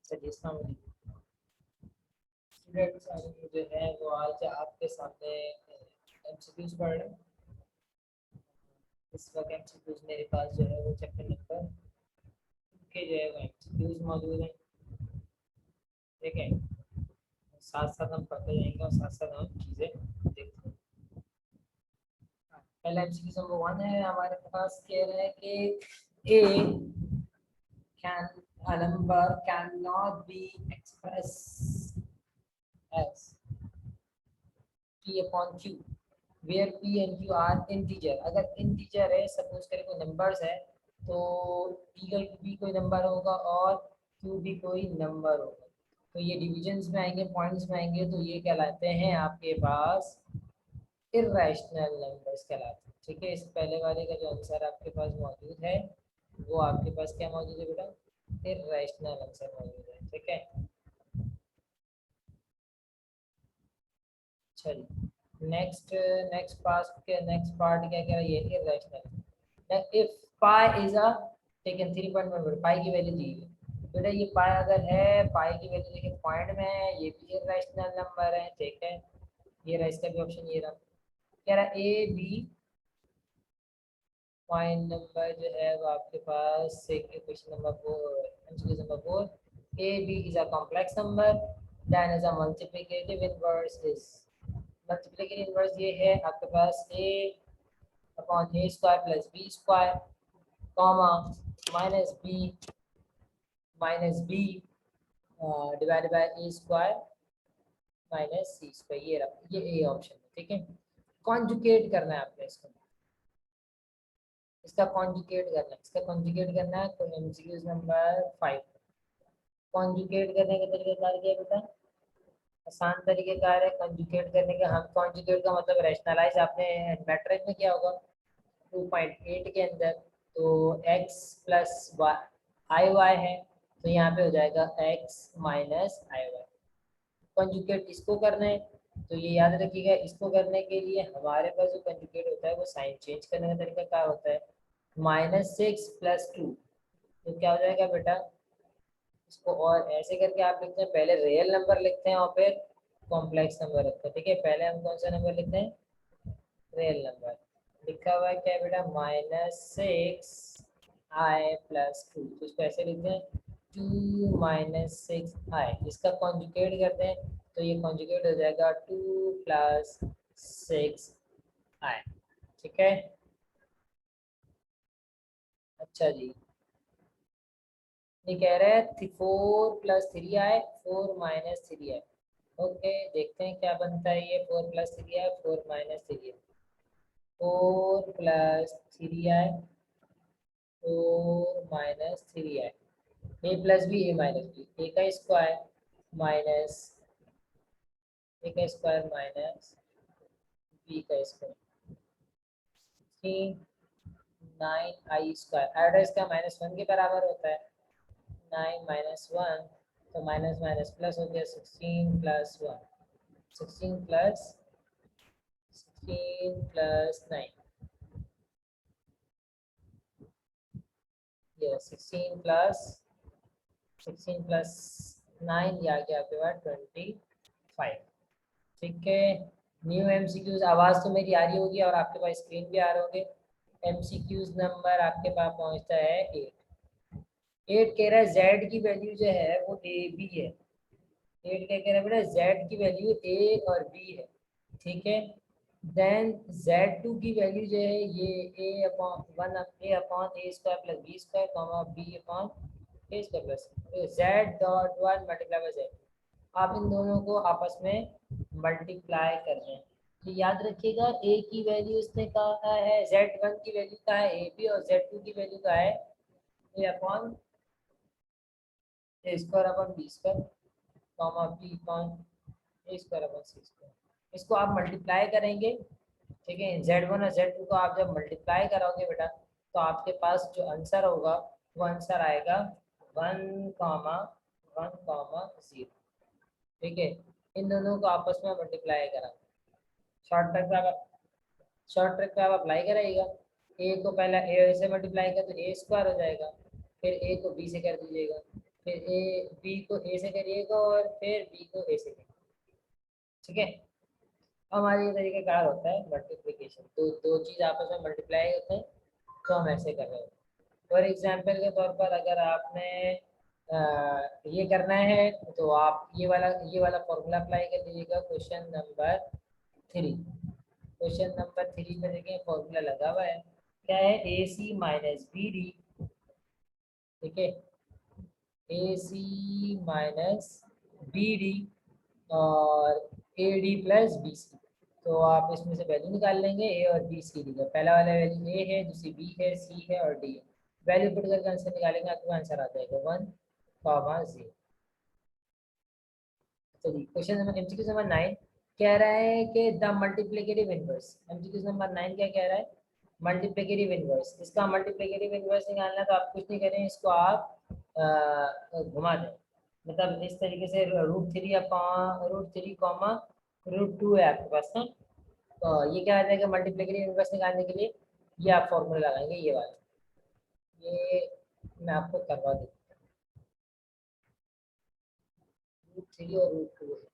चलिए स्टूडेंट्स, जो है वो आज आपके सामने एमसीक्यूज पढ़ रहे हैं। इस वक्त एमसीक्यूज मेरे पास जो है वो चैप्टर नंबर के जो है वो एमसीक्यूज मौजूद हैं। ठीक है, साथ साथ हम पढ़ते जाएंगे और साथ साथ हम चीज़ें देखते हैं। पहला एमसीक्यूज नंबर 1 है हमारे पास, कह रहे हैं कि ए can a number cannot be expressed as p upon q where p and q are integer। अगर integer है, सपोज करें कोई नंबर्स है, तो p का भी कोई नंबर होगा और q भी कोई नंबर होगा, तो ये डिविजन्स में आएंगे, पॉइंट्स में आएंगे, तो ये कहलाते हैं आपके पास इर्रेशनल नंबर्स कहलाते हैं। ठीक है, इस पहले वाले का जो आंसर आपके पास मौजूद है वो आपके पास क्या मौजूद है बेटा? इर्रेशनल आंसर मौजूद है। ठीक है, चलिए नेक्स्ट पार्ट क्या कह रहा है? ये irrational. If pi is a, taken 3.1 पाई की वैल्यू दी है बेटा, ये पाई अगर है, पाई की वैल्यू देखिए पॉइंट में है, ये भी इर्रेशनल नंबर है। ठीक है, ये रहा इसका भी ऑप्शन, ये रहा। कह रहा ए बी पॉइंट नंबर जो है वो आपके पास question number 4 A B is a complex number then is a multiplicative inverse is. Multiplicative inverse ये है आपके पास a upon A square plus B square comma minus B divided by A square minus C square. ये रहा, ये A option है। ठीक है, कॉन्जुगेट करना है आपने इसका कॉन्जुगेट करना है, तो एमसीक्यूज नंबर 5। कॉन्जुगेट करने का तरीका क्या है बेटा? आसान तरीकेकार है कॉन्जुगेट करने का। हम कॉन्जुगेट का मतलब रैशनलाइज, आपने मैट्रिक में क्या होगा 2.8 के अंदर, तो x प्लस आई वाई है, तो यहाँ पे हो जाएगा x माइनस आई वाई। कॉन्जुगेट इसको करना है, तो ये याद रखिएगा, इसको करने के लिए हमारे पास जो कॉन्जुगेट होता है वो साइन चेंज करने का तरीका क्या होता है? -6 + 2, तो क्या हो जाएगा बेटा? इसको और ऐसे करके आप लिखते हैं, पहले रियल नंबर लिखते हैं और फिर कॉम्प्लेक्स नंबर रखते हैं। ठीक है, पहले हम कौन सा नंबर लिखते हैं? Real number. लिखा हुआ है क्या है बेटा? -6i + 2, तो इसको ऐसे लिखते हैं 2 - 6i। इसका कॉन्जुगेट करते हैं, तो ये कॉन्जुगेट हो जाएगा 2 + 6i। ठीक है, अच्छा जी, ये कह रहे हैं 4 + 3i 4 - 3i। ओके, देखते हैं क्या बनता है ये। 4 + 3i 4 - 3i, 4 + 3i 4 - 3i, a plus B a minus B, A का स्क्वायर माइनस बी का स्क्वायर, 9i²। आयोडा इसका -1 के बराबर होता है, 9 - 1, तो माइनस माइनस प्लस हो गया, 16 + 9, ये 16 + 9, ये आ गया आपके पास 25। ठीक है, न्यू एमसीक्यूज, आवाज़ तो मेरी आ रही होगी और आपके पास स्क्रीन पे आ रहे होंगे। एमसीक्यूज नंबर आपके पास पहुंचता है 8 कह रहा है जेड की वैल्यू जो है वो ए बी है। 8 क्या कह रहा है बेटा? जेड की वैल्यू ए और बी है। ठीक है, देन Z2 की वैल्यू जो है ये a/1 + b² comma b/a² plus z.1 multiply by z। आप इन दोनों को आपस में मल्टीप्लाई कर रहे हैं, तो याद रखिएगा a की वैल्यू इसने कहा है, Z1 की वैल्यू का है ए बी, और Z2 की वैल्यू का है a/a² कॉमा b/a²/c²। इसको आप मल्टीप्लाई करेंगे। ठीक है, Z1 और Z2 को आप जब मल्टीप्लाई करोगे बेटा, तो आपके पास जो आंसर होगा वो आंसर आएगा 1,1,0। ठीक है, इन दोनों को आपस में मल्टीप्लाई करा, शॉर्ट ट्रिक पे आप अप्लाई कराइएगा। ए को पहला ए से मल्टीप्लाई कर तो a² हो जाएगा, फिर ए को बी से कर दीजिएगा, फिर ए बी को ए से करिएगा और फिर बी को ए से करिएगा। ठीक है, हमारे ये तरीका कार होता है मल्टीप्लिकेशन, तो दो चीज आपस में मल्टीप्लाई होते हैं, तो हम ऐसे कर रहे हैं। फॉर एग्जाम्पल के तौर पर अगर आपने ये करना है तो आप ये वाला फॉर्मूला अप्लाई कर लीजिएगा। क्वेश्चन नंबर 3, क्वेश्चन नंबर 3 में देखिए फॉर्मूला लगा हुआ है, क्या है, A C minus B D. ठीक है, A C minus B D और A D plus B C. तो आप इसमें से वैल्यू निकाल लेंगे, ए और बी सी डी का। पहला वाला वैल्यू ए है, दूसरी बी है, सी है और डी है। वैल्यू पुट करके आंसर निकालेंगे, आपको आंसर आ जाएगा 1,0। चलिए क्वेश्चन नंबर एमसीक्यू नंबर 9 कह रहा है कि the multiplicative inverse. MCQ number 9 क्या कह रहा है, मल्टीप्लिकेटिव इनवर्स। इसका मल्टीप्लिकेटिव इनवर्स निकालना है तो आप कुछ नहीं करें, इसको आप घुमा दें, मतलब इस तरीके से √3 अपॉन √3 कॉमा √2 है आपके पास ना। तो ये क्या आ जाएगा मल्टीप्लिकेटिव इनवर्स निकालने के लिए, ये आप फॉर्मूला लगाएंगे, ये वाला। ये मैं आपको करवा देता हूँ, √3 और √2 है।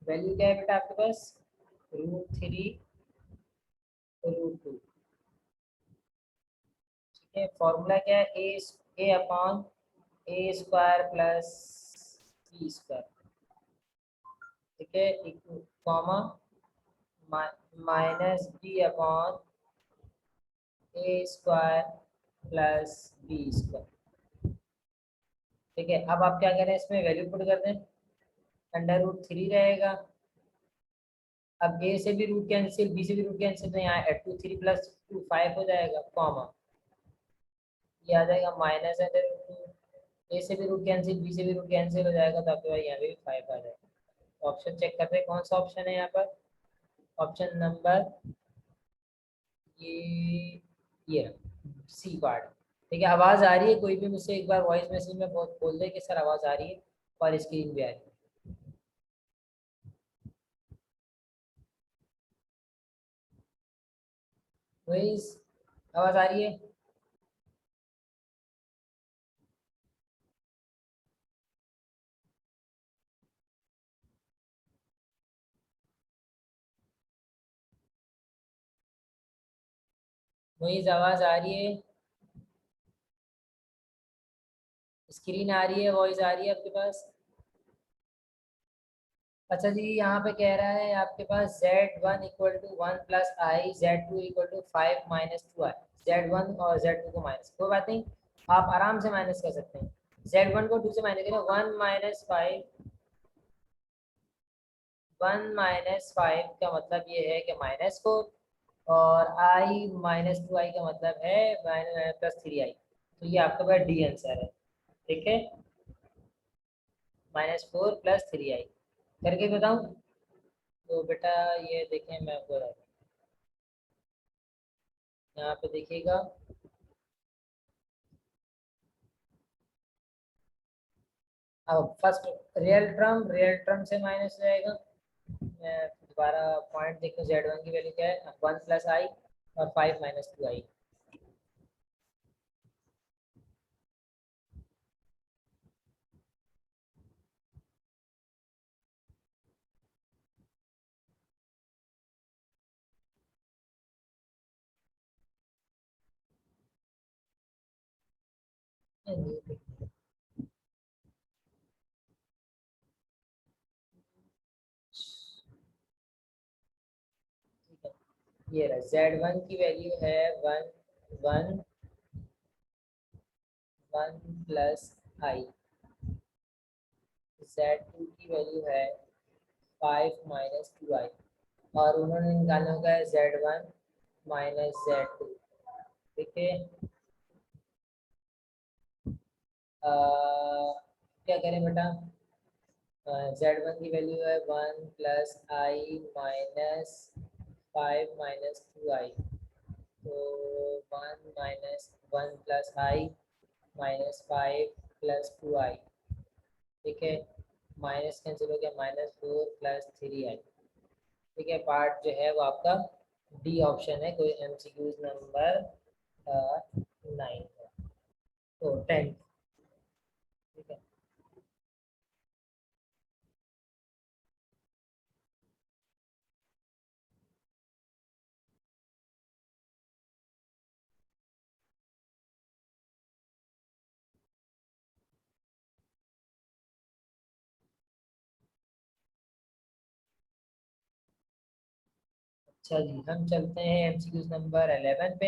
वैल्यू क्या है बेटा आपके पास, √3 √2। ठीक है, फॉर्मूला क्या है, ए upon A square plus B square. ठीक है, comma minus B upon A square plus B square. ठीक है, अब आप क्या करें, इसमें वैल्यू पुट कर दें, √3 रहेगा। अब ए से भी रूट कैंसिल, बी से भी रूट कैंसिल, तो यहाँ 2 3 प्लस 2 5 हो जाएगा, कॉमा ये आ जाएगा माइनस √2। ए से भी रूट कैंसिल, बी से भी रूट कैंसिल हो जाएगा, तो आपके पास यहाँ पे भी 5 आ जाएगा। ऑप्शन चेक करते हैं कौन सा ऑप्शन है यहाँ पर। ऑप्शन नंबर ये सी पार्ट। ठीक है, आवाज़ आ रही है, कोई भी मुझसे एक बार वॉइस मैसेज में बोल दे कि सर आवाज़ आ रही है और स्क्रीन भी आ रही है। वॉइस, आवाज़ आ रही है। वॉइस, आवाज़ आ रही है, स्क्रीन आ रही है, वॉइस आ रही है आपके पास। अच्छा जी, यहाँ पे कह रहा है आपके पास Z1 equal to 1 plus I, Z2 equal to 5 minus 2 I. Z1 और Z2 को माइनस, कोई बात नहीं, आप आराम से माइनस कर सकते हैं। Z1 को 2 से माइनस करें, 1 का मतलब ये है कि -4, और आई -2 आई का मतलब है +3 आई। तो ये आपका पास डी आंसर है। ठीक है, -4 +3 आई करके बताऊं। तो बेटा ये देखें, मैं आपको यहाँ पे देखिएगा, अब फर्स्ट रियल टर्म से माइनस हो जाएगा। मैं दोबारा पॉइंट देखूँ, Z1 की वैल्यू क्या है, 1 प्लस आई और 5 माइनस 2 आई। ये रहा, Z1 की वैल्यू है 1 प्लस आई, Z2 की वैल्यू है 5 माइनस 2 आई, और उन्होंने निकालना होगा Z1 -Z2। ठीक है, क्या करें बेटा, Z1 की वैल्यू है 1 प्लस आई माइनस 5 माइनस 2 आई। तो 1 प्लस आई -5 + 2 आई। ठीक है, माइनस कैंसिल हो गया, -4 + 3 आई। ठीक है, पार्ट जो है वो आपका डी ऑप्शन है, कोई एमसीक्यूज नंबर 9 तो 10। ठीक है, अच्छा जी, हम चलते हैं एमसीक्यूज नंबर 11 पे।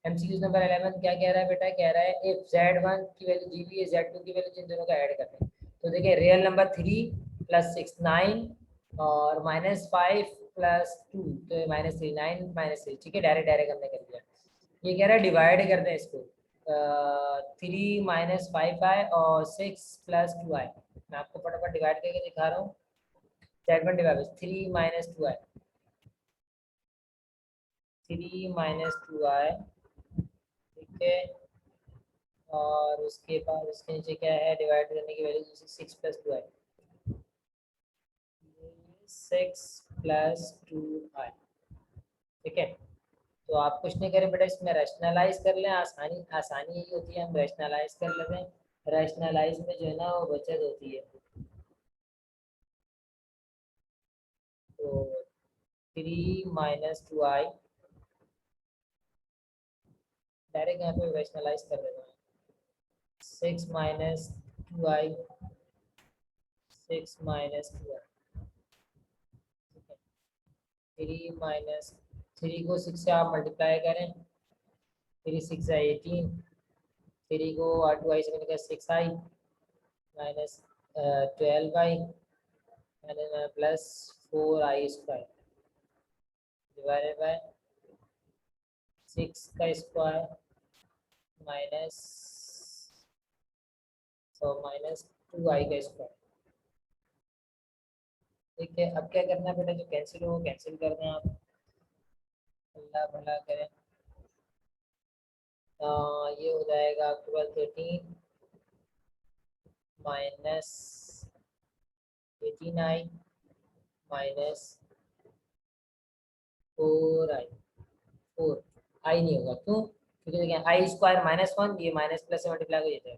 एमसीक्यूज नंबर 11 क्या कह रहा है बेटा? कह रहा है इफ Z1 की वैल्यू दी हुई है, Z2 की वैल्यू, जिन दोनों का ऐड करते हैं। तो देखिए, रियल नंबर 3 + 6 9 और -5 + 2 तो -3 9 -3। ठीक है, डायरेक्ट डायरेक्ट हमने कर दिया। ये कह रहा है डिवाइड करते हैं इसको, 3 - 5i और 6 + 2i। मैं आपको फटाफट डिवाइड करके दिखा रहा हूँ। Z1 divide 3 - 2i, 3 - 2i। ठीक है, और उसके बाद उसके नीचे क्या है? डिवाइड करने की वैल्यू 6 + 2i, 6 + 2i। ठीक है, तो आप कुछ नहीं करें बेटा, इसमें रैशनलाइज कर लें। आसानी आसानी यही होती है, हम रैशनलाइज कर लेते हैं। रैशनलाइज में जो है ना वो बचत होती है। तो 3 - 2i, डायरेक्ट यहाँ पे रैशनलाइज कर देते हैं। 6 - 2i, 6 - 2i। 3 को 6 से आप मल्टीप्लाई करें, 3 × 6 = 18। 3 को 2i से मिलेगा 6i -12i +4i² divided by 6 का स्क्वायर माइनस -2i²। ठीक है, अब क्या करना है बेटा? जो कैंसिल हो कैंसिल कर दें आप, अल्लाह भला करें। ये हो जाएगा आपके पास 13 -18i -4i। 4 आई नहीं होगा, क्यों? क्योंकि देखिए i² -1, ये माइनस प्लस से मल्टीप्लाई हो जाता है।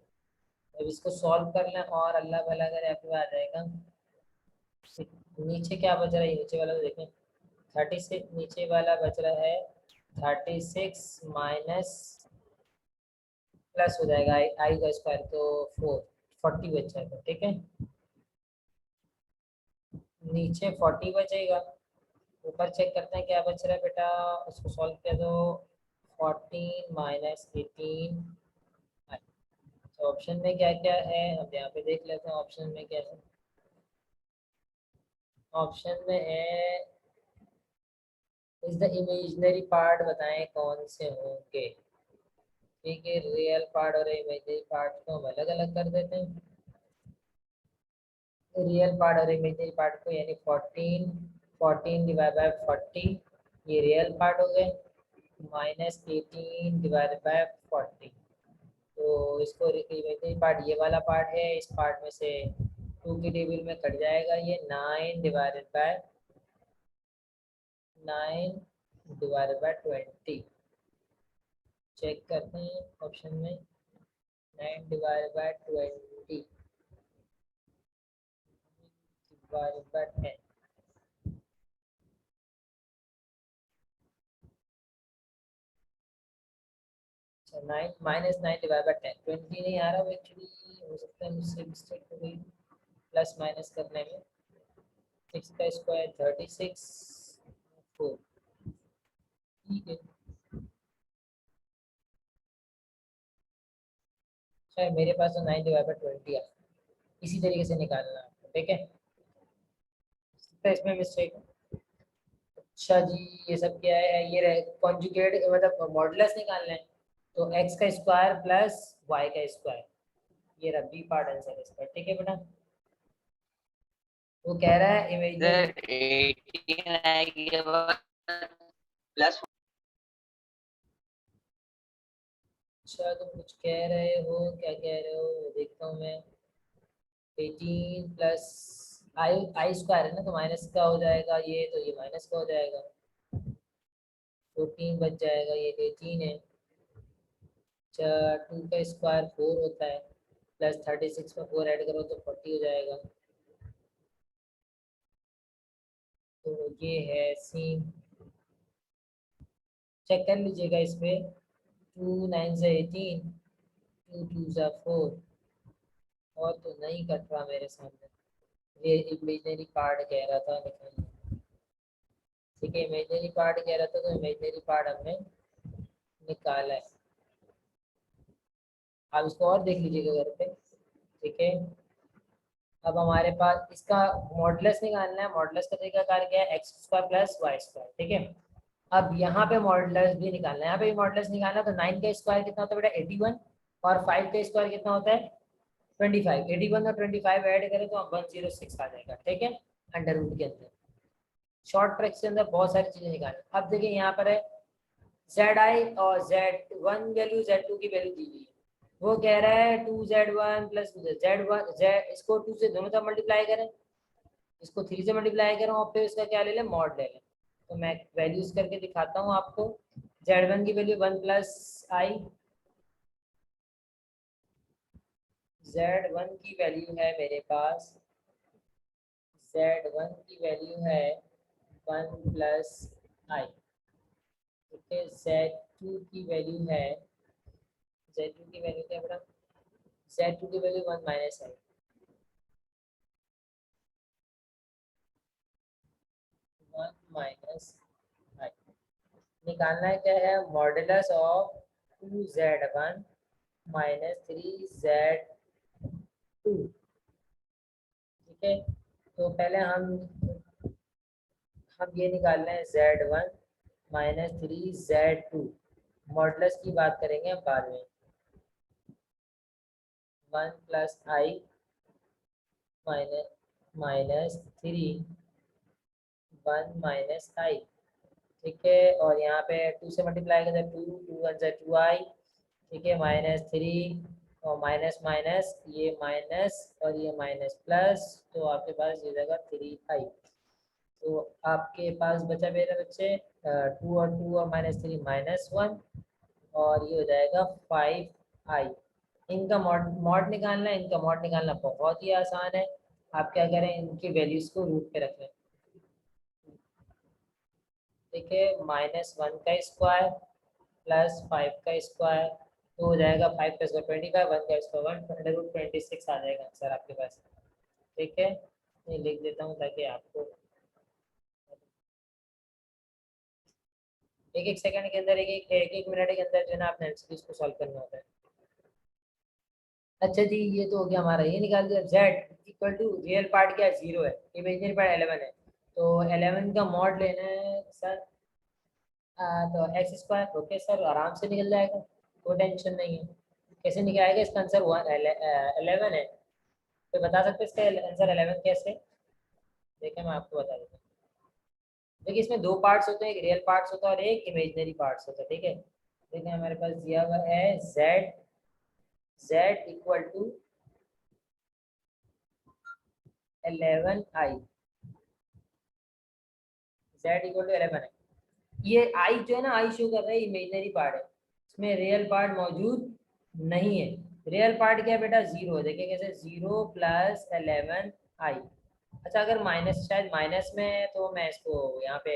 अब इसको सॉल्व कर लें और अल्लाह भला करे आपके पास आ जाएगा। नीचे क्या बच रहा है? नीचे वाला तो देखें, 36 नीचे वाला बच रहा है। 36 माइनस प्लस हो जाएगा i² तो 40 बच जाएगा। ठीक है, नीचे 40 बचेगा, ऊपर चेक करते हैं क्या बच रहा है बेटा। उसको सॉल्व किया तो 14 - 18। तो ऑप्शन में क्या क्या है अब यहाँ पे देख लेते हैं। ऑप्शन में क्या है? ऑप्शन में है इज द इमेजिनरी पार्ट, बताएं कौन से होंगे। ठीक है, रियल पार्ट और इमेजिनरी पार्ट को हम अलग अलग कर देते हैं। रियल पार्ट और इमेजिनरी पार्ट को, यानी 14 ये रियल पार्ट हो गए, -18 ÷ 40। तो इसको इमेजिनरी पार्ट ये वाला पार्ट है, इस पार्ट में से 2 की टेबल में कट जाएगा ये 9 ÷ 20। चेक करते हैं ऑप्शन में, 9 ÷ 20 ÷ 10। अच्छा, 9 -9 ÷ 10, 20 नहीं आ रहा एक्चुअली। हो सकता है मुझसे मिस्टेक हो गई प्लस माइनस करने में। 6 का स्क्वायर 36 4। ठीक है, शायद मेरे पास तो 9 ÷ 20 है। इसी तरीके से निकालना है आपको। ठीक है, तो इसमें मिस्टेक। अच्छा जी, ये सब क्या है? ये कॉन्जुगेट मतलब मॉडुलस निकालना है। तो एक्स का स्क्वायर प्लस वाई का स्क्वायर, ये रहा बी पार्ट आंसर इसका। ठीक है बेटा, वो कह रहा है इमेजिनरी। सर 18 आएगी प्लस। अच्छा, तुम कुछ कह रहे हो, क्या कह रहे हो? देखता हूँ मैं। 18 + आई स्क्वायर है ना, तो माइनस का हो जाएगा ये, तो ये माइनस का हो जाएगा, 14 बच जाएगा, ये 18 है। 2 का स्क्वायर 4 होता है, प्लस 36 में 4 ऐड करो तो 40 हो जाएगा। तो ये है सीन, चेक कर लीजिएगा इस पे। 2 9 से 18, 2 2 से 4, और तो नहीं कट रहा मेरे सामने। ये इमेजिनरी पार्ट कह रहा था निकालना। ठीक है, इमेजिनरी पार्ट कह रहा था, तो इमेजिनरी पार्ट हमने निकाला है। आप इसको और देख लीजिएगा घर पे। ठीक है, अब हमारे पास इसका मॉडुलस निकालना है। मॉडुलस का तरीका कार क्या है, X square plus Y square. ठीक है, अब यहाँ पे मॉडुलस भी निकालना है, यहाँ पे भी मॉडुलस निकालना है। तो 9 का स्क्वायर कितना होता है बेटा, 81, और 5 का स्क्वायर कितना होता है, 25। 81 और 25 ऐड करें तो 106 आ जाएगा। ठीक है, अंडर रूट के अंदर शॉर्ट ट्रिक्स के अंदर बहुत सारी चीजें निकालें। अब देखिए यहाँ पर है Zi और Z1 वैल्यू, Z2 की वैल्यू दी हुई है। वो कह रहा है 2Z1 प्लस Z1, इसको 2 से दोनों तरफ मल्टीप्लाई करें, इसको 3 से मल्टीप्लाई करें, और फिर इसका क्या ले लें, मॉड ले लें। तो मैं वैल्यूज करके दिखाता हूँ आपको। Z1 की वैल्यू 1 प्लस आई, Z1 की वैल्यू है मेरे पास, Z1 की वैल्यू है 1 प्लस आई। ठीक है, Z2 की वैल्यू है, Z2 की वैल्यू क्या बेटा, Z2 की वैल्यू 1 माइनस आई, 1 माइनस आई। निकालना है क्या है, modulus of 2Z1 minus 3Z2। ठीक है, तो पहले हम ये निकाल रहे हैं Z1 माइनस 3Z2। मॉडुलस की बात करेंगे हम बाद में। 1 प्लस आई माइनस माइनस 3, 1 माइनस आई। ठीक है, और यहाँ पे 2 से मल्टीप्लाई करें, 2 2 1 से 2i। ठीक है, माइनस 3, और माइनस माइनस ये माइनस, और ये माइनस प्लस, तो आपके पास ये जाएगा 3i। तो आपके पास बचा मेरे बच्चे 2 और 2 और माइनस 3 -1, और ये हो जाएगा 5i। इनका मॉड निकालना है, इनका मॉड निकालना बहुत ही आसान है। आप क्या करें, इनकी वैल्यूज को रूट पे रख लें। ठीक है, -1 का स्क्वायर प्लस 5 का स्क्वायर, तो हो जाएगा 5 का स्क्वायर 25, 1 का स्क्वायर 1 √26 आ जाएगा आंसर आपके पास। ठीक है, ये लिख देता हूँ ताकि आपको एक एक सेकंड के अंदर, एक मिनट के अंदर जो है ना आपने एमसीक्यूज को सॉल्व करना होता है। अच्छा जी, ये तो हो गया हमारा, ये निकाल दिया। Z equal to real part क्या है, 0 है, इमेजिनरी पार्ट 11 है, तो 11 का मॉड लेना है सर। तो एक्स स्क्वायर, ओके सर, आराम से निकल जाएगा, कोई टेंशन नहीं है। कैसे निकल आएगा, इसका आंसर 11 है, तो बता सकते हैं इसका आंसर 11 कैसे। देखिए मैं आपको बता देता हूँ। देखिए इसमें दो पार्ट्स होते हैं, एक रियल पार्ट्स होता है और एक इमेजिनरी पार्ट्स होता है। ठीक है, देखिए हमारे पास दिया हुआ है Z equal to 11i, Z equal to 11 है। ये आई जो है ना, आई शो कर रहा है इमेजिनरी पार्ट है, इसमें रियल पार्ट मौजूद नहीं है। रियल पार्ट क्या है बेटा, 0 है। देखिए कैसे, 0 प्लस 11i। अच्छा, अगर माइनस, शायद माइनस में है, तो मैं इसको यहाँ पे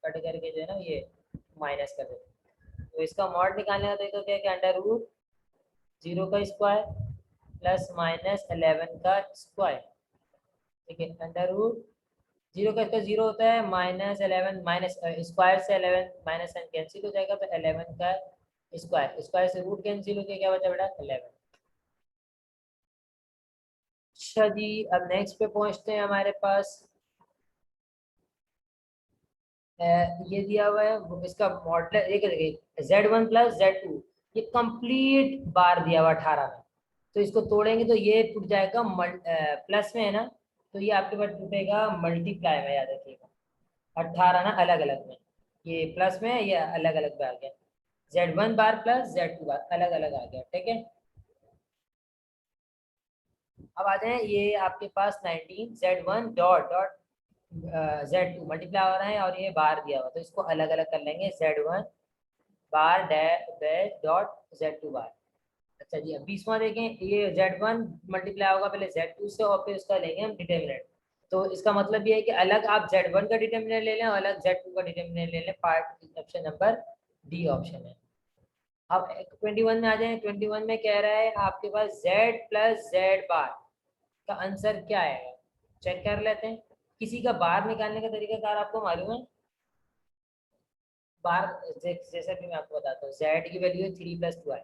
कट करके जो है ना ये माइनस कर देता हूँ। तो इसका मॉड निकालने का तरीका क्या है कि अंडर रूट 0 का स्क्वायर प्लस -11 का स्क्वायर। ठीक है, अंडर रूट 0 का इसका 0 होता है, -11 माइनस स्क्वायर से 11 -1 कैंसिल हो जाएगा, तो 11 का स्क्वायर, स्क्वायर से रूट कैंसिल हो गया, क्या बचा बेटा 11। अच्छा जी, अब नेक्स्ट पे पहुंचते हैं। हमारे पास ये दिया हुआ है, इसका मॉडल एक देखिए, Z1 प्लस Z2, ये कंप्लीट बार दिया हुआ 18 में, तो इसको तोड़ेंगे तो ये टूट जाएगा प्लस में है ना, तो ये आपके पास टूटेगा मल्टीप्लाई में, याद रखिएगा। 18 ना अलग अलग में, ये प्लस में है, ये अलग अलग में आ गया। Z1 बार प्लस Z2 बार अलग अलग आ गया। ठीक है, अब आ जाए, ये आपके पास 19 Z1 dot dot Z2 multiply हो रहा है और ये बार दिया हुआ, तो इसको अलग अलग कर लेंगे, Z1 बार डैश डॉट Z2 बार। अच्छा जी, अब 20वां देखें, ये Z1 मल्टीप्लाई होगा पहले Z2 से और फिर उसका लेंगे हम डिटर्मिनेंट। तो इसका मतलब ये है कि अलग आप Z1 का डिटर्मिनेंट ले लें और अलग Z2 का डिटर्मिनेंट ले लें। Part option number D option है। अब 21 में आ जाए, 21 में कह रहा है आपके पास Z प्लस Z बार का आंसर क्या आएगा, चेक कर लेते हैं। किसी का बार निकालने का तरीकाकार आपको मालूम है? बार जैसा कि मैं आपको बताता हूँ, Z की वैल्यू है 3 प्लस 2i,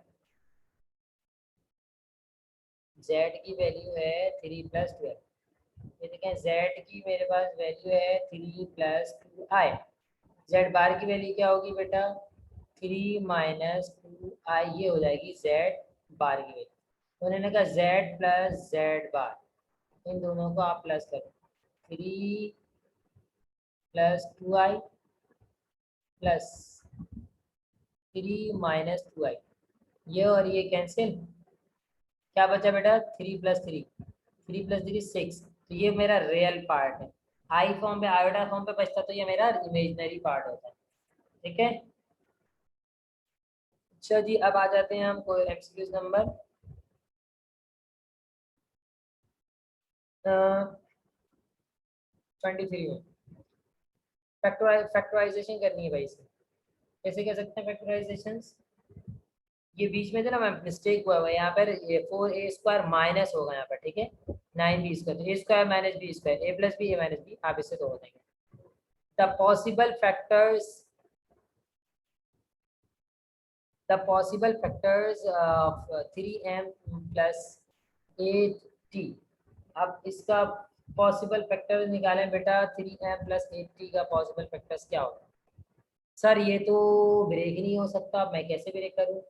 Z की वैल्यू है 3 प्लस 12। ये देखें, Z की मेरे पास वैल्यू है 3 प्लस 2i। Z बार की वैल्यू क्या होगी बेटा, 3 माइनस 2i, ये हो जाएगी Z बार की वैल्यू। तो उन्होंने कहा Z प्लस Z बार, इन दोनों को आप प्लस करो, 3 plus 2i plus 3 minus 2i, ये और ये कैंसिल, क्या बचा बेटा, 3 प्लस 3, 3 प्लस 3 6। तो ये मेरा रियल पार्ट है। आई फॉर्म पे, आयोडा फॉर्म पे बचता तो ये मेरा इमेजिनरी पार्ट होता है। ठीक है, अच्छा जी, अब आ जाते हैं हम कोई एमसीक्यूज नंबर 23 में। फैक्टराइजेशन करनी है भाई इसमें। कैसे कर सकते हैं फैक्टराइजेशन? ये बीच में थे ना, मैं मिस्टेक हुआ है यहाँ पर, ये 4a² माइनस होगा यहाँ पर, ठीक है, 9b², तो a² minus b², a plus B, a minus B, आप इससे तो हो जाएंगे। The possible factors of 3m plus 8t। अब इसका पॉसिबल फैक्टर निकालें बेटा, 3m प्लस 8t का पॉसिबल फैक्टर्स क्या होगा? सर ये तो ब्रेक नहीं हो सकता, मैं कैसे ब्रेक करूं?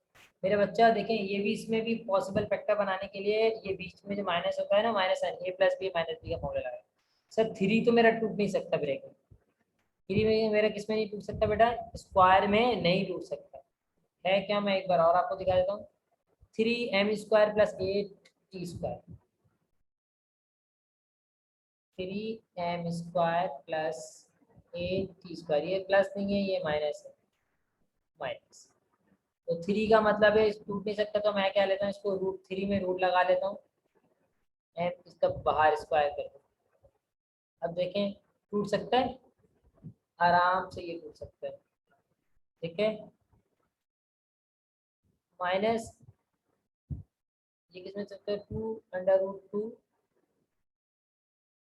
मेरे बच्चा देखें, ये भी, इसमें भी पॉसिबल फैक्टर बनाने के लिए ये बीच में जो माइनस होता है ना, minus sign, a plus B minus B का फॉर्मूला लगाए। सर 3 तो मेरा टूट नहीं सकता ब्रेक में, 3 में मेरा किस में नहीं टूट सकता बेटा, स्क्वायर में नहीं टूट सकता है क्या? मैं एक बार और आपको दिखा देता हूँ, 3m² plus 8t², 3m² plus 8t², ये प्लस नहीं है, ये माइनस है, माइनस। तो 3 का मतलब है टूट नहीं सकता, तो मैं क्या लेता हूँ, इसको √3 में रूट लगा लेता हूँ, एम इसका बाहर स्क्वायर कर दूँ। अब देखें, टूट सकता है, आराम से ये टूट सकता है। ठीक है, माइनस, ये किसमें सकते हैं, 2√2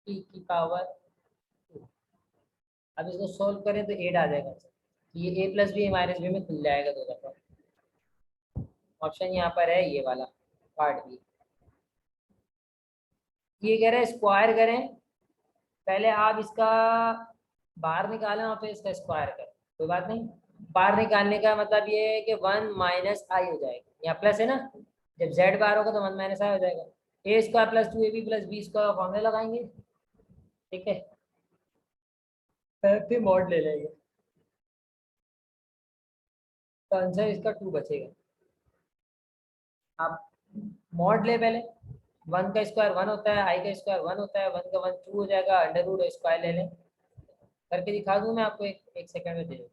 t की पावर 2। अब इसको सोल्व करें तो 8 आ जाएगा, ये a plus B minus B में खुल जाएगा दो दफा। ऑप्शन यहाँ पर है ये वाला पार्ट बी। ये कह रहे हैं स्क्वायर करें, पहले आप इसका बाहर निकालें और फिर इसका स्क्वायर करें, कोई बात नहीं। बाहर निकालने का मतलब ये है कि 1 माइनस आई हो जाएगा, यहाँ प्लस है ना, जब जेड बाहर होगा तो 1 माइनस आई हो जाएगा। a² plus 2ab plus b² formula लगाएंगे, ठीक है, फिर मॉड ले लेंगे, तो आंसर इसका 2 बचेगा। आप मॉड ले पहले, 1 का स्क्वायर 1 होता है, आई का स्क्वायर 1 होता है, 1 का 1 2 हो जाएगा, अंडर रूट स्क्वायर ले लें, करके दिखा दूं मैं आपको, एक सेकंड में दे दूँ।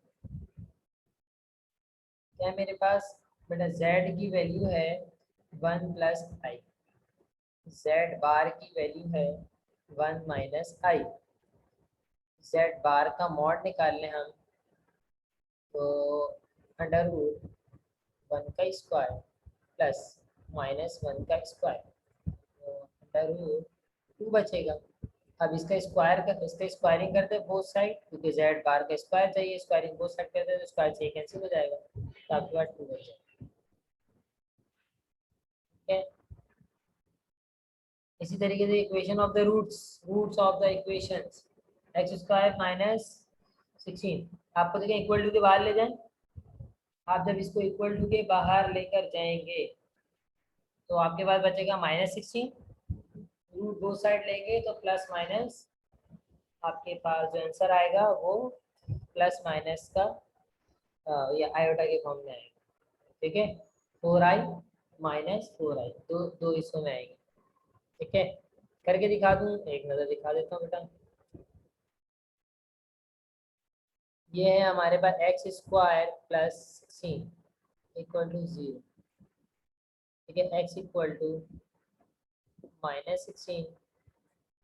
क्या है मेरे पास बेटा, z की वैल्यू है 1 प्लस आई, z बार की वैल्यू है 1 माइनस आई। z बार का मॉड निकाल लें हम, तो अंडर रूट 1 का स्क्वायर प्लस माइनस 1 का स्क्वायर, तो अंडर रूट 2 बचेगा। अब इसका स्क्वायर का, इसका स्क्वायरिंग करते हैं बोथ साइड, क्योंकि z बार का स्क्वायर चाहिए, स्क्वायरिंग बोथ साइड करते हैं तो स्क्वायर चाहिए, कैंसिल हो जाएगा, तो आपके पास 2 बच जाएगा। ठीक है, इसी तरीके से equation of the roots of the equations, x² minus 16, आपको देखें इक्वल टू के बाहर ले जाएं, आप जब इसको इक्वल टू के बाहर लेकर जाएंगे तो आपके पास बचेगा -16, रूट दो साइड लेंगे तो प्लस माइनस, आपके पास जो आंसर आएगा वो प्लस माइनस का या आयोटा के फॉर्म में आएगा। ठीक है, 4i माइनस 4i, दो हिस्सों में आएंगे। ठीक है, करके दिखा दूं, एक नज़र दिखा देता हूँ बेटा। ये है हमारे पास X square plus 16 equal to 0। ठीक है, X equal to -16,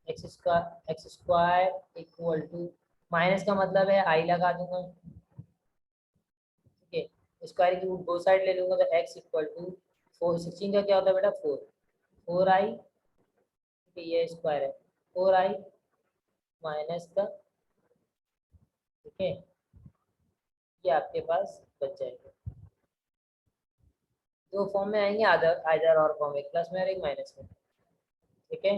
X square equal to, minus का मतलब है आई लगा दूंगा। ठीक है, स्क्वायर की रूट दो साइड ले लूंगा तो एक्स इक्वल टू 4, 16 का क्या होता है बेटा 4 आई। ठीक है, ये स्क्वायर है 4 आई माइनस का। ठीक है, ये आपके पास बच जाएगा। दो फॉर्म में आएंगे, आइदर और फॉर्म, एक प्लस में और एक माइनस में। ठीक है,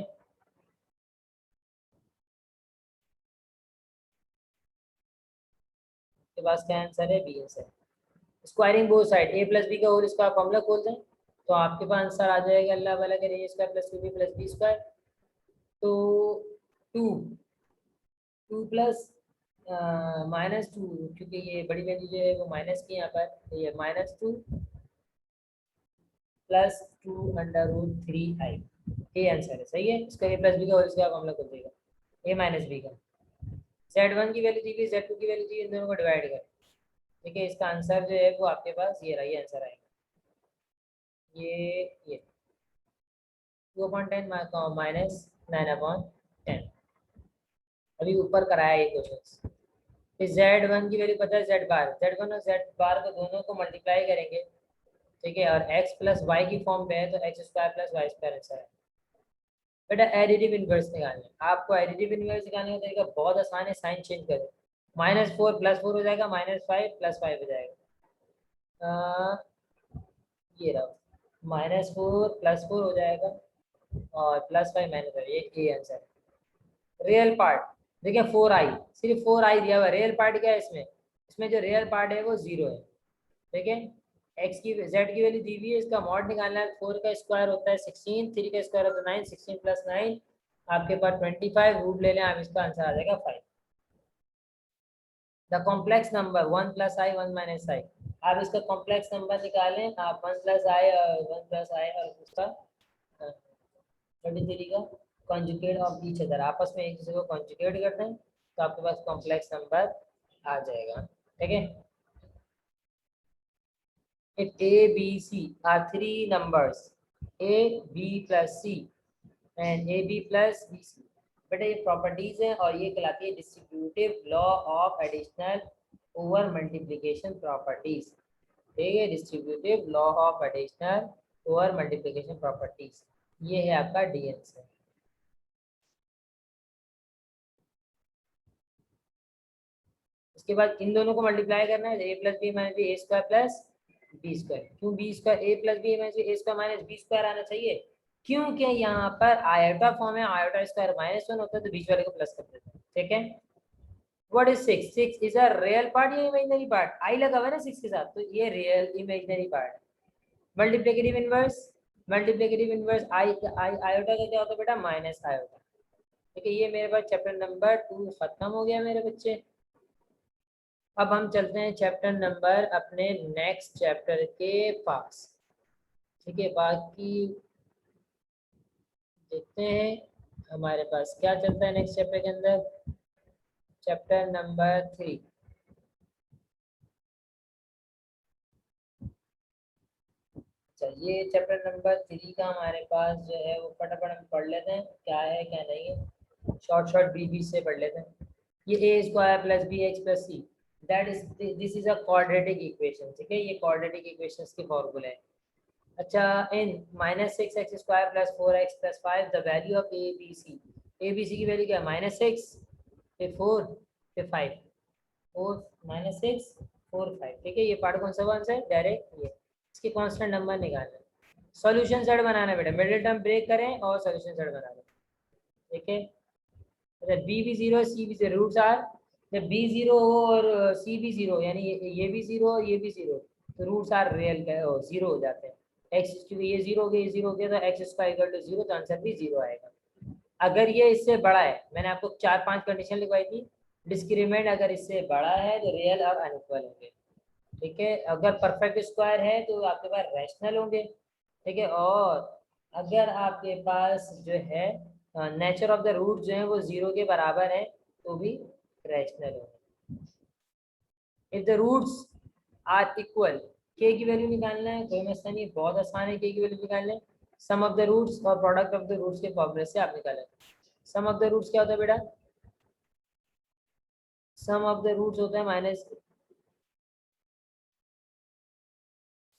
आपके पास क्या आंसर है, B answer. Squaring both side, A plus B का होल स्क्वायर फॉर्मूला खोल दें तो आपके पास आंसर आ जाएगा, अल्लाह वाला करे, A square plus 2b plus B square. तो 2 2 प्लस -2, क्योंकि ये बड़ी वैल्यू जो है वो माइनस की यहाँ पर, तो ये -2 प्लस 2√3i, ये आंसर है। सही है, इसका ए प्लस बी का होल स्क्वायर फॉर्मूला खोल देगा, ए माइनस बी का। Z1 की वैल्यू दी गई, Z2 की वैल्यू दी गई, इन दोनों को डिवाइड कर। ठीक है, इसका आंसर जो है वो आपके पास ये रहा, ये आंसर आएगा, ये 2/10 -9/10। अभी ऊपर कराया ये क्वेश्चन। फिर Z1 की वैल्यू पता है, Z1 और Z को दोनों को मल्टीप्लाई करेंगे। ठीक है, और x प्लस वाई की फॉर्म पे है तो x square plus Y square answer है। बेटा एडिटिव इनवर्स निकालना है आपको, एडिटिव इनवर्स निकालने का तरीका बहुत आसान है, साइन चेंज करो। -4 + 4 हो जाएगा, -5 + 5 हो जाएगा। ये रहा, -4 + 4 हो जाएगा और +5 -5, ये आंसर है। रियल पार्ट देखिए 4i, सिर्फ 4i दिया हुआ, रियल पार्ट क्या है इसमें, इसमें जो रियल पार्ट है वो 0 है। ठीक है, एक्स की जेड की वैल्यू दी हुई है, इसका मॉड निकालना है। 4 का स्क्वायर होता है 16, 3 का स्क्वायर होता है 9, 16 + 9 आपके पास 25, रूट ले लें आप, इसका आंसर आ जाएगा 5। The complex number 1 + i 1 - i, आप इसका कॉम्प्लेक्स नंबर निकालें आप, 1 + i और 1 + i और उसका 33 का कॉन्जुगेट ऑफ ईच अदर, आपस में एक दूसरे को कॉन्जुगेट करते हैं तो आपके पास कॉम्प्लेक्स नंबर आ जाएगा। ठीक है, if A, B, C are three numbers, A, B plus C and AB plus BC, बेटा ये प्रॉपर्टीज है और ये कहलाती है distributive law of additional over multiplication properties. ठीक है, distributive law of additional over multiplication properties, ये है आपका डी आंसर। उसके बाद इन दोनों को मल्टीप्लाई करना है, ए प्लस बी माइनस बी ए स्क्वायर प्लस बी स्क्वायर। क्यों बी स्क्वायर, ए प्लस बी माइनस बी ए स्क्वायर माइनस बी स्क्वायर आना चाहिए, क्योंकि यहाँ पर आयोटा फॉर्म है, आयोटा स्क्वायर -1 होता है तो बीच वाले को प्लस कर देते हैं। ठीक है, what is 6, 6 is a real part या इमेजिनरी पार्ट, आई लगा हुआ है ना 6 के साथ, तो ये real imaginary part. Multiplicative inverse, multiplicative inverse आई आयोटा का क्या होता है बेटा, माइनस आयोटा। ठीक है, ये मेरे पास चैप्टर नंबर 2 खत्म हो गया मेरे बच्चे। अब हम चलते हैं चैप्टर नंबर अपने नेक्स्ट चैप्टर के पास। ठीक है, बाकी देखते हैं हमारे पास क्या चलता है नेक्स्ट चैप्टर के अंदर, चैप्टर नंबर 3। चलिए चैप्टर नंबर 3 का हमारे पास जो है वो फटाफट हम पढ़ लेते हैं, क्या है क्या नहीं है, शॉर्ट शॉर्ट बीच से पढ़ लेते हैं। ये A square plus B X plus C, that is this is a quadratic equation. ठीक है, ये क्वाड्रेटिक इक्वेशंस के फॉर्मूले हैं। अच्छा, इन -6x square plus 4x plus 5 the value of A B C, A B C की वैल्यू क्या है, -6 फिर 4 फिर 5, 4 -6 4 5। ठीक है, ये पार्ट कौन सा आंसर है, डायरेक्ट ये, इसके कांस्टेंट नंबर निकालना है, सॉल्यूशन सेट बनाना है बेटा, मिडिल टर्म ब्रेक करें और सॉल्यूशन सेट बना लें। ठीक है, अच्छा बी भी 0 सी भी 0, रूट्स आर, जब बी 0 हो और सी भी 0 यानी ये भी 0 और ये भी 0, तो रूट्स आर रियल 0 हो जाते हैं। एक्स क्योंकि ये 0 हो गया, ये 0 हो गया तो एक्स स्क्वायर इक्वल टू 0, तो आंसर भी 0 आएगा। अगर ये इससे बड़ा है, मैंने आपको 4-5 कंडीशन लिखवाई थी, डिस्क्रीमेंट अगर इससे बड़ा है तो रियल और अनइक्वल होंगे। ठीक है, अगर परफेक्ट स्क्वायर है तो आपके पास रैशनल होंगे। ठीक है, और अगर आपके पास जो है नेचर ऑफ द रूट जो है वो 0 के बराबर है तो भी रैशनल है। If the roots are equal, K की वैल्यू निकालना है, कोई मसला नहीं, बहुत आसान है के की वैल्यू निकालना है। सम ऑफ द रूट्स और प्रोडक्ट ऑफ द रूट्स के फॉर्मूले से आप निकालें। सम ऑफ द रूट्स क्या होता है बेटा? सम ऑफ द रूट्स होता है minus,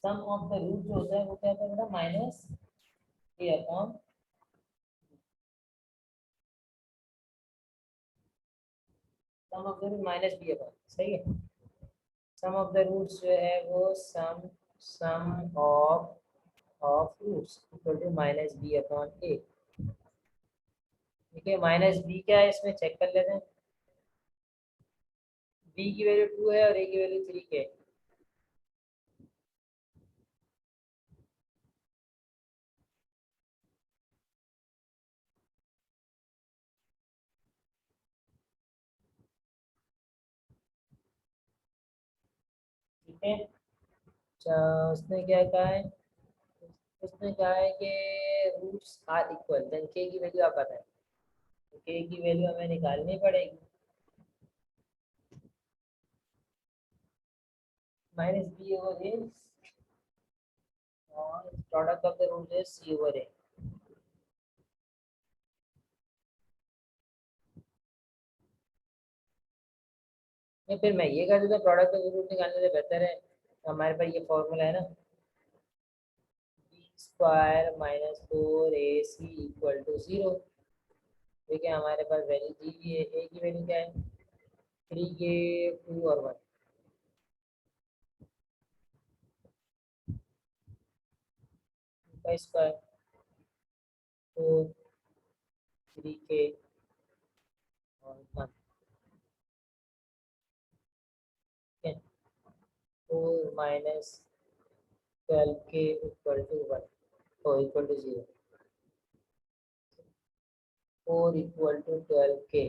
sum of the root जो होता है वो क्या होता है बेटा? Minus A upon, sum of the root minus B upon, सही है। सम ऑफ द रूट्स जो है वो sum of roots equal to minus B upon A. ठीक है, माइनस बी क्या है इसमें चेक कर लेते हैं। बी की वैल्यू 2 है और ए की वैल्यू 3 के। ठीक है, अच्छा, उसने क्या कहा है? उसने कहा है कि रूट्स आर इक्वल, देन के की वैल्यू आप बताएं। तो के की वैल्यू हमें निकालनी पड़ेगी। माइनस बी ओवर ए और product of the root is C over A. नहीं, फिर मैं ये कर देता हूँ, प्रोडक्ट ऑफ द रूट निकालने से बेहतर है। हमारे पास ये फॉर्मूला है ना, B square minus 4ac equal to 0। ठीक है, हमारे पास वैल्यू दी हुई है, ए की वैल्यू क्या है? 3 के 2 और 1 का स्क्वायर, 4 3 के और 1। ठीक है, 4 माइनस 12 के इक्वल टू 1 और इक्वल टू 0। 4 इक्वल टू 12 के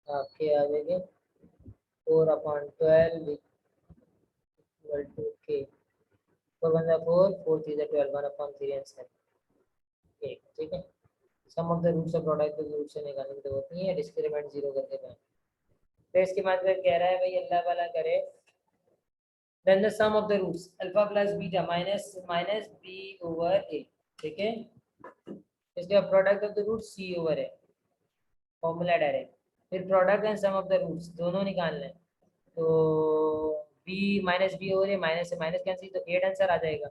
आपके आ जाएंगे 4 अपॉन 12 इक्वल टू के। 4 बन 4, 4 3 12, 1 अपॉन 3 आंसर 1। ठीक है, sum of the roots of product of root से निकालने की जरूरत नहीं है, डिस्क्रिमिनेंट 0 करके मैं। तो इसके बाद फिर कह रहा है भाई अल्लाह वाला करे, then the sum of the roots alpha plus beta minus minus B over A. ठीक है, इसके बाद product of the root C over है, फॉर्मूला डायरेक्ट। फिर product and sum of the roots दोनों निकालना है। तो B minus B over A, minus से माइनस कैंसिल, तो 8 आंसर आ जाएगा।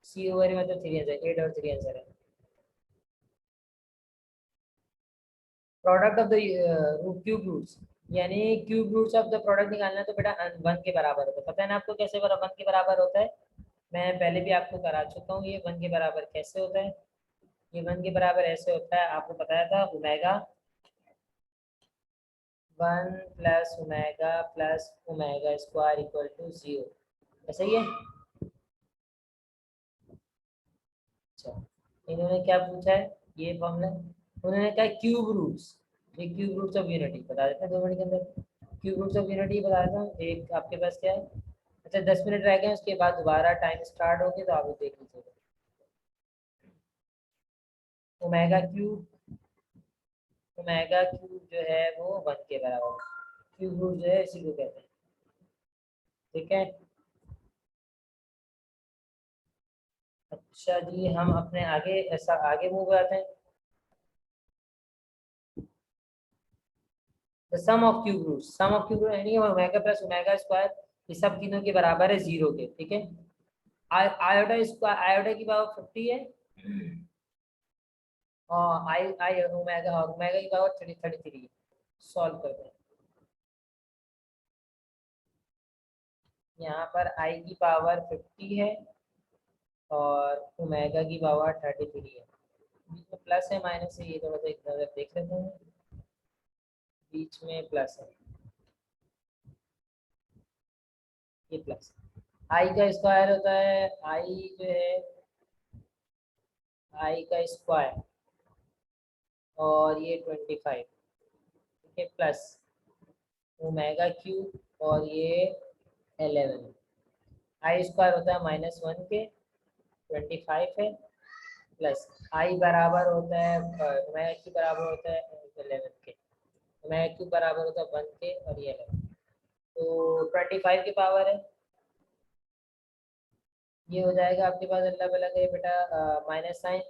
सी ओवर ए मतलब 3 आंसर, 8 और 3 आंसर है। Product of the cube roots, यानी cube roots of the product निकालना है तो बेटा 1 के बराबर होता है। पता है ना आपको कैसे 1 के बराबर होता है? मैं पहले भी आपको करा चुका हूँ, ये 1 के बराबर कैसे होता है। ये 1 के बराबर ऐसे होता है, आपको बताया था, omega 1 plus omega square equal to 0। ऐसा ही है। अच्छा, इन्होंने क्या पूछा है? ये फॉर्मूला उन्होंने कहा क्यूब रूट्स। ये क्यूब रूट्स ऑफ यूनिटी बता देते हैं 2 मिनट के अंदर। क्यूब रूट्स ऑफ यूनिटी बता देता हूँ। एक आपके पास क्या है? अच्छा, 10 मिनट रह गए, उसके बाद दोबारा टाइम स्टार्ट होगी तो आप देख लीजिएगा। ओमेगा क्यूब, ओमेगा क्यूब जो है वो 1 के बराबर है। क्यूब रूट जो है इसी को कहते हैं। ठीक है, अच्छा जी, हम अपने आगे ऐसा आगे मूव करते हैं। The sum of cube root, sum of cube root यानी ओमेगा प्लस ओमेगा स्क्वायर, ये सब तीनों के बराबर है 0 के। ठीक है, आयोटा स्क्वायर, आयोटा की पावर 50 है और आई आई ओमेगा ओमेगा की पावर 33 है। सॉल्व करते हैं। यहाँ पर आई की पावर 50 है और ओमेगा की पावर 33 है। बीच में प्लस है माइनस है, ये थोड़ा सा एक नजर देख लेते हैं। बीच में प्लस है, ये प्लस। आई का स्क्वायर होता है, आई जो है आई का स्क्वायर और ये 25। ठीक है, प्लस ओमेगा क्यूब और ये 11। आई स्क्वायर होता है -1 के, 25 है प्लस आई बराबर होता है ओमेगा क्यू बराबर होता है 11 के, ओमेगा क्यू बराबर होता है 1 के और ये 11, तो 25 की पावर है, ये हो जाएगा आपके पास अल्लाह भला करे बेटा माइनस साइन,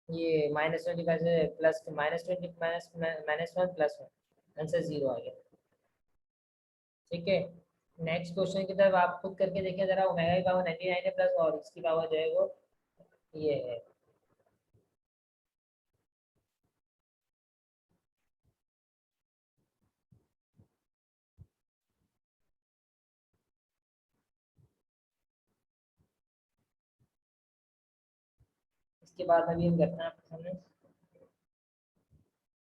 ये -25 से प्लस -20 -1 +1, आंसर 0 आ गया। ठीक है, नेक्स्ट क्वेश्चन की तरफ आप खुद करके देखें जरा, ओमेगा की पावर 99 है प्लस और इसकी पावर जो है वो ये है। इसके बाद अभी हम करते हैं आपके सामने,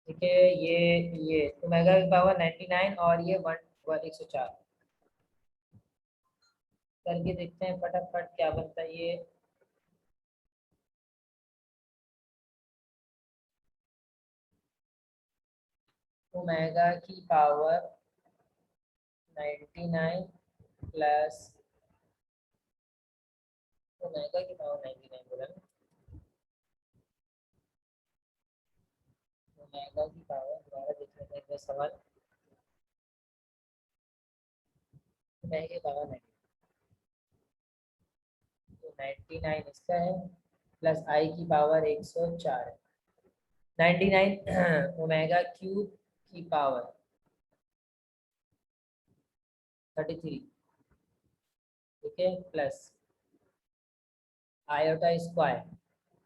ठीक है, ये ओमेगा की पावर 99 और ये 1/104 करके देखते हैं फटाफट क्या बनता है ये। ओमेगा की पावर 99 प्लस ओमेगा की पावर 99 बोला ना, ओमेगा की पावर दोबारा देख लेते हैं एक बार सवाल, ओमेगा की पावर 99, तो 99 इसका है प्लस आई की पावर 104 है, 99 ओमेगा क्यूब की पावर 33, ठीक है, प्लस आयोटा स्क्वायर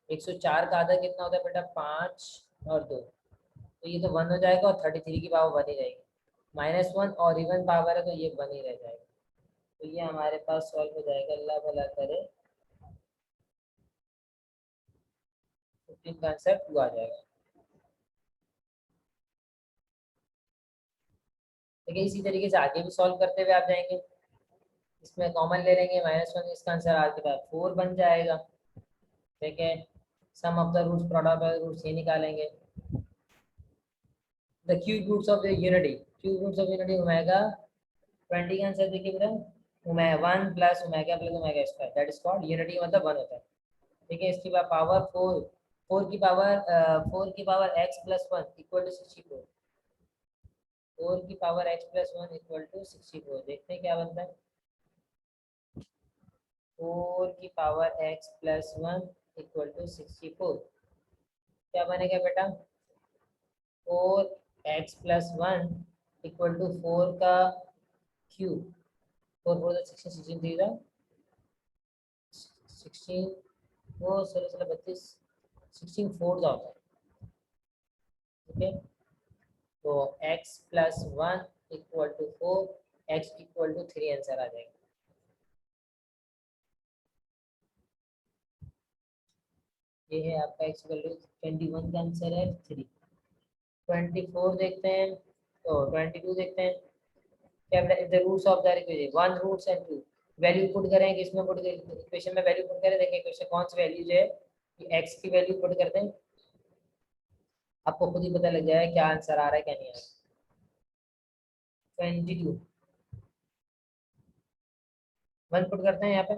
104 का आधा कितना होता है बेटा 5 और 2, तो ये तो 1 हो जाएगा और 33 की पावर 1 ही रहेगी, -1 और इवन पावर है तो ये 1 ही रह जाएगा, तो ये हमारे पास सॉल्व हो जाएगा, अल्लाह भला करे 15 का आंसर 2 आ जाएगा। ठीक है, इसी तरीके से आगे भी सॉल्व करते हुए आप जाएंगे, इसमें कॉमन ले लेंगे -1, इसका आंसर आपके पास 4 बन जाएगा। ठीक है, sum of the roots product of roots ये निकालेंगे, the cube roots of the unity, cube roots of unity omega 20 का आंसर देखिए बेटा, omega 1 plus omega square, that is called unity, मतलब 1 होता है। ठीक है, इसकी पावर 4, 4 की power x plus 1 equal to 64, 4 की power x plus 1 equal to 64, देखते हैं क्या बनता है, 4 की power x plus 1 equal to 64, क्या बनेगा बेटा 4x प्लस 1 इक्वल टू 4 का क्यूब, 4 4 16 16 3 16, वो 16 16 32 16 4 का होता है। ठीक है, तो x plus 1 equal to 4, x equal to 3 answer आ जाएगा। ये है आपका x इक्वल टू 21 का आंसर है 3। 24 देखते हैं, तो 22 देखते हैं, क्या बेटा the roots of the equation 1 roots and 2, value put करें किसमें पुट करें, इक्वेशन में वैल्यू पुट करें, देखिए इक्वेशन कौन सी वैल्यू जो है कि x की वैल्यू पुट करते हैं, आपको खुद ही पता लग जाएगा क्या आंसर आ रहा है क्या नहीं आ रहा। 22 1 पुट करते हैं यहाँ पे,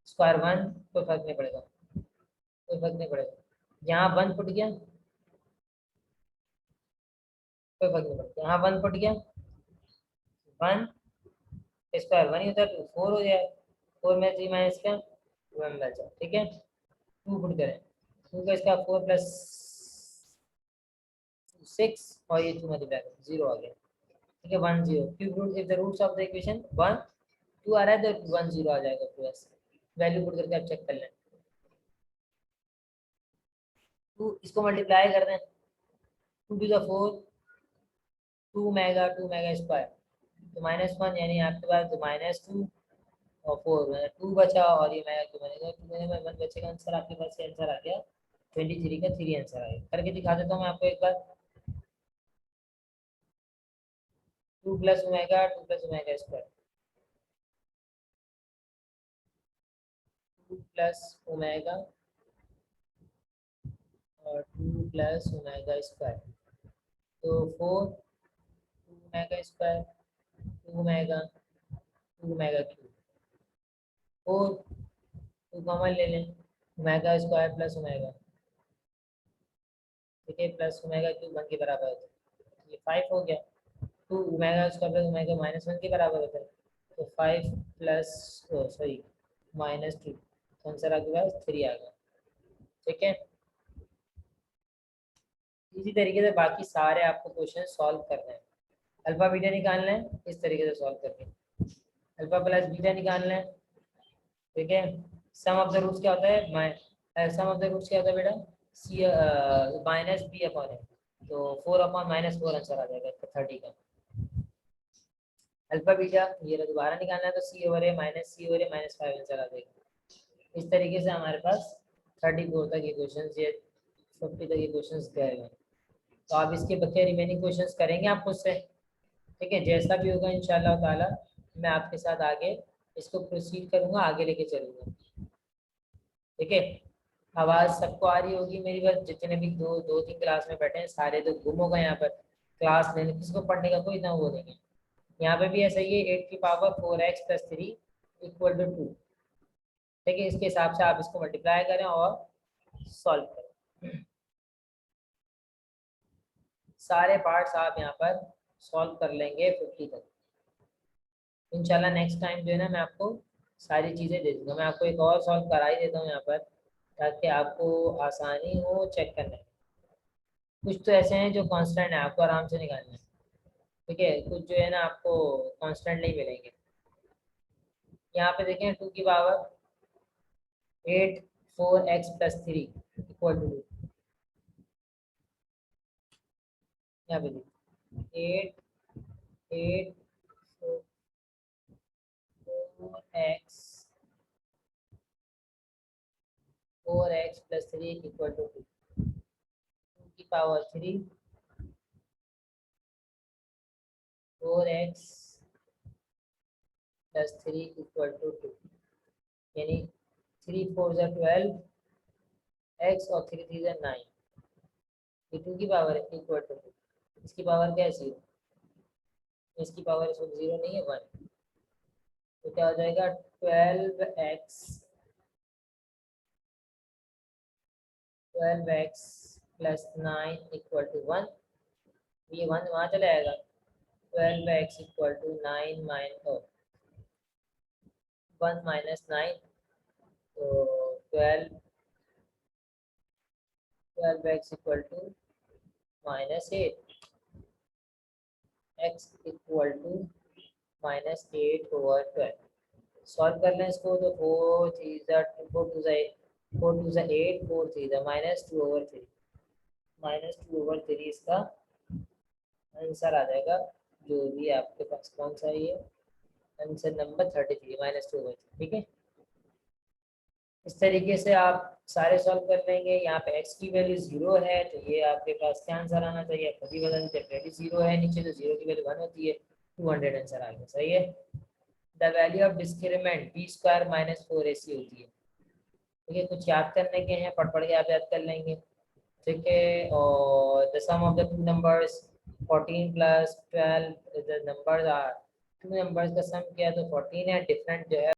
स्क्वायर 1, कोई फर्क नहीं पड़ेगा, कोई फर्क नहीं पड़ेगा, यहाँ 1 पुट गया, कोई फर्क नहीं पड़ेगा, यहाँ 1 पुट गया, 1 स्क्वायर 1 ही होता है, तो 4 हो जाए, 4 में 3 माइनस का 1 बचा, ठीक है, 2 पुट करें, 2 का इसका 4 प्लस 6 और ये 2 मल्टीप्लाई करें 0 आ गया। ठीक है, 1 0 cube root, if the roots of the equation 1 2 आ रहा है तो 1 0 आ जाएगा पूरा, वैल्यू पुट करके आप चेक कर लें, 2 इसको मल्टीप्लाई कर दें, 2 टू द 4 2 मेगा स्क्वायर, तो -1 यानी आपके पास -2 और 4 2 बचा और ये मेगा क्यों बनेगा, 2 में 1 बचेगा, आंसर आपके पास ये आंसर आ गया 23 का 3 आंसर आ गया। करके दिखा देता हूँ मैं आपको एक बार, 2 plus omega square, 2 plus omega और 2 प्लस ओमेगा स्क्वायर, तो 4 2 omega square 2 omega 2 omega cube 4 2 common ले लें, ओमेगा स्क्वायर प्लस ओमेगा, ठीक है, प्लस ओमेगा क्यूब 1 के बराबर होता है, ये 5 हो गया। 2 ओमेगा स्क्वायर प्लस ओमेगा -1 के बराबर होता है, तो 5 प्लस सॉरी -2, तो आंसर आपके पास 3 आ गया, ठीक है। इसी तरीके से बाकी सारे आपको क्वेश्चन सॉल्व करने हैं। अल्फा बीटा निकालना है, इस तरीके से सॉल्व करके अल्फा प्लस बीटा निकालना है, ठीक है। सम ऑफ द रूट्स क्या होता है, सम ऑफ द रूट्स क्या होता है बेटा, सी माइनस बी अपॉन है, तो 4 अपॉन -4 आंसर आ जाएगा इसका 30 का। अल्फा बीटा ये दोबारा निकालना है, तो सी over A minus C over A -5 answer आ जाएगा। इस तरीके से हमारे पास 34 तक ये क्वेश्चन, ये 50 तक ये क्वेश्चन गए हैं। तो आप इसके बच्चे रिमेनिंग क्वेश्चंस करेंगे आप खुद से, ठीक है। जैसा भी होगा इंशाल्लाह ताला मैं आपके साथ आगे इसको प्रोसीड करूंगा, आगे लेके चलूंगा, ठीक है। आवाज़ सबको आ रही होगी मेरी, बस जितने भी दो तीन क्लास में बैठे हैं सारे तो गुम हो गए यहाँ पर, क्लास लेने किसको पढ़ने का कोई ना वो नहीं है। यहाँ पे भी ऐसा ही है, 8 की पावर 4x + 3 = 2, ठीक है। इसके हिसाब से आप इसको मल्टीप्लाई करें और सॉल्व करें। सारे पार्ट्स आप यहाँ पर सॉल्व कर लेंगे 50 तक इंशाल्लाह। नेक्स्ट टाइम जो है ना मैं आपको सारी चीज़ें दे दूँगा। मैं आपको एक और सॉल्व करा ही देता हूँ यहाँ पर, ताकि आपको आसानी हो चेक करने में। कुछ तो ऐसे हैं जो कांस्टेंट है, आपको आराम से निकालना है, ठीक है। कुछ जो है ना आपको कांस्टेंट नहीं मिलेंगे। यहाँ पे देखें 2 की पावर 8 4x + 3 = 2, यहाँ पे देखिए 8 4x + 3 = 2, 2 की पावर 3 4x + 3 = 2, यानी 3 4 = 12, x और 3 3 = 9, ये 2 की पावर है इक्वल टू 2। इसकी पावर क्या है 0, इसकी पावर इस वक्त 0 नहीं है 1, तो क्या हो जाएगा 12x + 9 = 1, ये 1 वहाँ चला जाएगा, 12x = 9 1 - 9, तो 12x = -8, x = -8/12। सॉल्व कर लें इसको, तो 4 3 4 2 4 2 8 4 3 -2/3, -2/3 इसका आंसर आ जाएगा। जो भी आपके पास कौन सा है, ये आंसर नंबर 33 -2/3, ठीक है। इस तरीके से आप सारे सॉल्व कर लेंगे। यहाँ पे x की वैल्यू 0 है, तो ये आपके पास क्या आंसर आना चाहिए, कभी बता दीजिए, पहले 0 है नीचे, तो 0 की वैल्यू 1 होती है, 200 आंसर आ गया, सही है। The value of discriminant b² - 4ac होती है, ठीक है। कुछ याद करने के हैं, पढ़ के आप याद कर लेंगे, ठीक है। और the sum of the two numbers 14 + 12, the numbers are, two numbers का सम किया तो 14 है, डिफरेंट जो है